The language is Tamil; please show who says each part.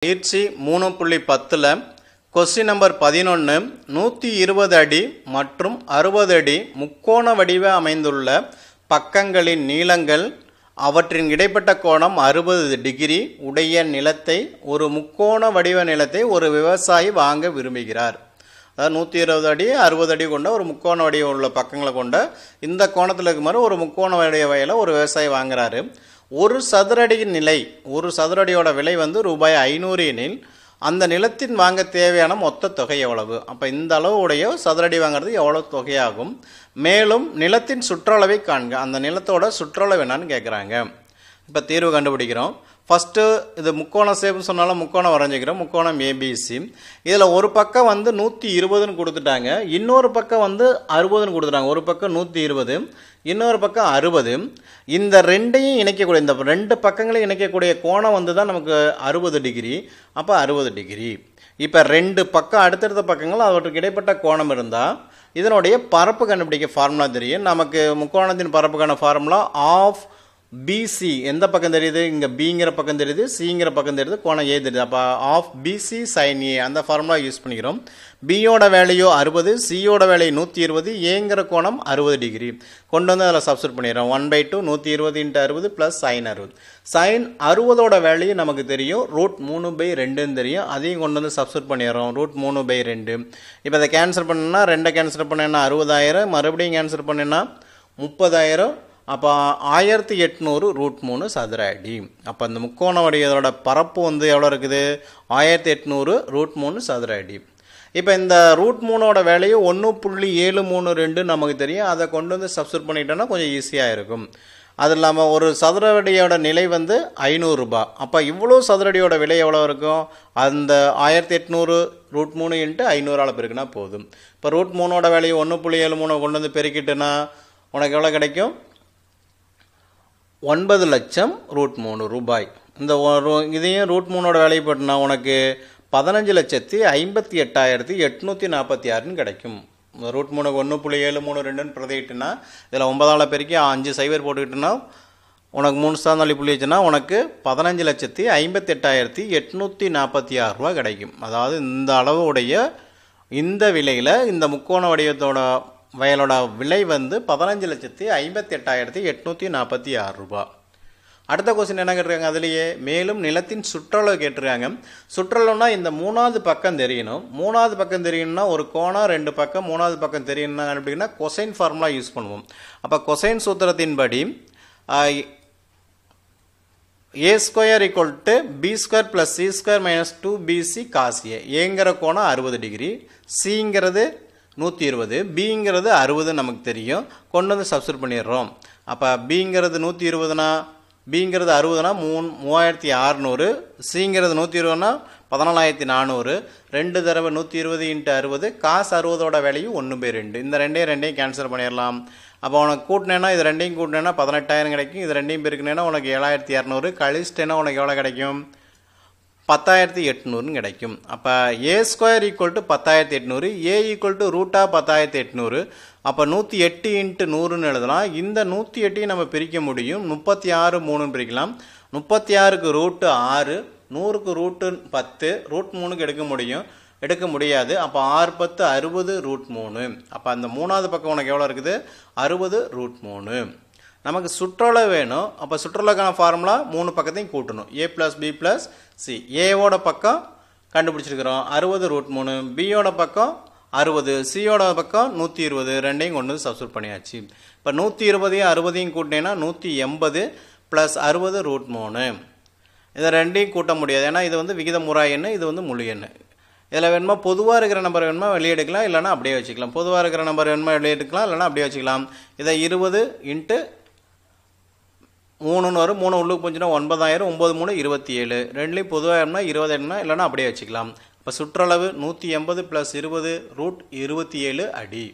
Speaker 1: பயிற்சி 3.10ல் கொஸ்டின் நம்பர் 11 120 அடி மற்றும் 60 அடி முக்கோண வடிவ அமைந்துள்ள பக்கங்களின் நீளங்கள் அவற்றின் இடைப்பட்ட கோணம் 60 டிகிரி உடைய நிலத்தை ஒரு முக்கோண வடிவ நிலத்தை ஒரு விவசாயி வாங்க விரும்புகிறார். அதாவது 120 அடி 60 அடி கொண்ட ஒரு முக்கோண வடிவம் உள்ள பக்கங்களை கொண்ட இந்த கோணத்தில் இருக்க மாதிரி ஒரு முக்கோண வடிவ வயலை ஒரு விவசாயி வாங்குறாரு. ஒரு சதுரடியின் நிலை ஒரு சதுரடியோட விலை வந்து ரூபாய் 500 எனில் அந்த நிலத்தின் வாங்க தேவையான மொத்த தொகை எவ்வளவு? அப்போ இந்த அளவுடைய சதுரடி வாங்குறது எவ்வளோ தொகையாகும்? மேலும் நிலத்தின் சுற்றளவை காண்க. அந்த நிலத்தோட சுற்றளவு என்னன்னு கேட்குறாங்க. இப்போ தீர்வு கண்டுபிடிக்கிறோம். ஃபஸ்ட்டு இது முக்கோண ஷேப்னு சொன்னாலும் முக்கோணம் வரைஞ்சிக்கிறோம். முக்கோணம் ஏபிசி. இதில் ஒரு பக்கம் வந்து 120ன்னு கொடுத்துட்டாங்க, இன்னொரு பக்கம் வந்து 60ன்னு கொடுத்துட்டாங்க. ஒரு பக்கம் 120, இன்னொரு பக்கம் 60. இந்த ரெண்டையும் இணைக்கக்கூடிய இந்த ரெண்டு பக்கங்களையும் இணைக்கக்கூடிய கோணம் வந்து தான் நமக்கு 60 டிகிரி. அப்போ 60 டிகிரி. இப்போ ரெண்டு பக்கம் அடுத்தடுத்த பக்கங்கள் அவற்றுக்கு இடைப்பட்ட கோணம் இருந்தால் இதனுடைய பரப்பு கண்டுபிடிக்க ஃபார்முலா தெரியும். நமக்கு முக்கோணத்தின் பரப்புக்கான ஃபார்முலா ஆஃப் பிசி. எந்த பக்கம் தெரியுது? இங்கே பிங்கிற பக்கம் தெரியுது, சிங்கிற பக்கம் தெரியுது, கோணம் ஏ தெரியுது. அப்போ ஆஃப் பிசி சைன் ஏ அந்த ஃபார்முலா யூஸ் பண்ணிக்கிறோம். பியோட வேல்யூ 60, சியோட வேல்யூ 120, ஏங்கிற கோணம் 60 டிகிரி கொண்டு வந்து அதில் சப்ஸ்டிட் பண்ணிடுறோம். 1/2 120 × 60 ப்ளஸ் சைன் 60. சைன் 60ஓட வேல்யூ நமக்கு தெரியும், √3/2ன்னு தெரியும். அதையும் கொண்டு வந்து சப்ஸ்டிட் பண்ணிடுறோம், √3/2. இப்போ அதை கேன்சல் பண்ணா 2 கேன்சல் பண்ணேன்னா 60,000, மறுபடியும் கேன்சல் பண்ணேன்னா 30,000. அப்போ 1800 √3 சதுர அடி. அப்போ அந்த முக்கோண வடிவத்தோட பரப்பு வந்து எவ்வளோ இருக்குது? 1800 √3 சதுர அடி. இப்போ இந்த √3ஓட வேல்யூ 1.732 நமக்கு தெரியும். அதை கொண்டு வந்து சப்ஸ்டிட் பண்ணிட்டோன்னா கொஞ்சம் ஈஸியாக இருக்கும். அது இல்லாமல் ஒரு சதுரடியோட நிலை வந்து 500 ரூபாய். அப்போ இவ்வளோ சதுரடியோட விலை எவ்வளோ இருக்கும்? அந்த 1800 √3 × 500 பெருக்குனா போதும். இப்போ √3ஓட வேல்யூ 1.73 கொண்டு வந்து பெருக்கிட்டுனா உனக்கு எவ்வளோ கிடைக்கும்? 9 லட்சம் √3 ரூபாய். இந்த இதையும் √3ஓட வேலையை போட்டுனா உனக்கு 15,58,846 கிடைக்கும். √3க்கு 1.732 பிரதிட்டுனா இதில் 9ஆல் பெருக்கி 5 சைவர் போட்டுக்கிட்டுனா உனக்கு 3 சார்ந்தாளி புள்ளி வச்சுன்னா உனக்கு 15,58,846 ரூபா கிடைக்கும். அதாவது இந்த அளவு உடைய இந்த விலையில் இந்த முக்கோண வடிவத்தோட வயலோட விலை வந்து 15,58,846 ரூபா. அடுத்த கொஸ்டின் என்ன கேட்டிருக்காங்க? அதுலேயே மேலும் நிலத்தின் சுற்றளவு கேட்டிருக்காங்க. சுற்றளவுனா இந்த மூணாவது பக்கம் தெரியணும். மூணாவது பக்கம் தெரியணும்னா ஒரு கோணம் 2 பக்கம், மூணாவது பக்கம் தெரியணும்னா அப்படின்னா கொசைன் ஃபார்முலா யூஸ் பண்ணுவோம். அப்போ cosine சூத்திரத்தின்படி a² = b² + c² - 2bc cos a. ஏங்கிற கோணம் 60 டிகிரி, சிங்கிறது 120, பிங்கிறது 60 நமக்கு தெரியும். கொண்டு வந்து சப்ஸ்டிட் பண்ணிடுறோம். அப்போ பிங்கிறது 120னா பிங்கிறது 60னா 3600, சிங்கிறது 120னா 14,400. 2 தடவை 120 × 60 காசு 60ஓட வேல்யூ 1/2. இந்த ரெண்டையும் கேன்சல் பண்ணிடலாம். அப்போ உனக்கு கூட்டினேன்னா இது ரெண்டையும் கூட்டினேன்னா 18,000 கிடைக்கும். இது ரெண்டையும் பெருக்கினேன்னா உனக்கு 7,200, கழிச்சிட்டேன்னா உனக்கு எவ்வளோ கிடைக்கும்? 10,800 கிடைக்கும். அப்போ a² = 10,800, a = √10,800. அப்போ 108 × 100ன்னு எழுதலாம். இந்த 108ஐயும் நம்ம பிரிக்க முடியும். 36 3ன்னு பிரிக்கலாம். 36க்கு √6, 100க்கு √10, √3க்கு எடுக்க முடியாது. அப்போ 6 10 60 √3. அப்போ அந்த மூணாவது பக்கம் உனக்கு எவ்வளோ இருக்குது? 60 √3. நமக்கு சுற்றளவு வேணும். அப்போ சுற்றளவுக்கான ஃபார்முலா 3 பக்கத்தையும் கூட்டணும். a + b + c. ஏவோட பக்கம் கண்டுபிடிச்சிருக்கிறோம் 60 √3, பியோட பக்கம் 60, சியோட பக்கம் 120. ரெண்டையும் கொண்டு வந்து சப்ஸ்டிட் பண்ணியாச்சு. இப்போ 120ஐயும் 60ஐயும் கூட்டினேன்னா 180 + 60 √3. இதை ரெண்டையும் கூட்ட முடியாது, ஏன்னா இது வந்து விகிதமுறா எண், இது வந்து முழு எண். இதில் வேணுமா பொதுவாக இருக்கிற நம்பர் வேணுமா வெளியே எடுக்கலாம், இல்லைனா அப்படியே வச்சுக்கலாம். பொதுவாக இருக்கிற நம்பர் வேணுமா வெளியே எடுக்கலாம், இல்லைனா அப்படியே வச்சுக்கலாம். இதை 20 × 3ன்னு வரும். 3 உள்ளுக்கு போச்சுன்னா 9,000, 9 3 27. ரெண்டுலேயும் பொதுவாக வேணும்னா 20 இல்லைனா அப்படியே வச்சுக்கலாம். இப்போ சுற்றளவு 180 + 20 √27 அடி.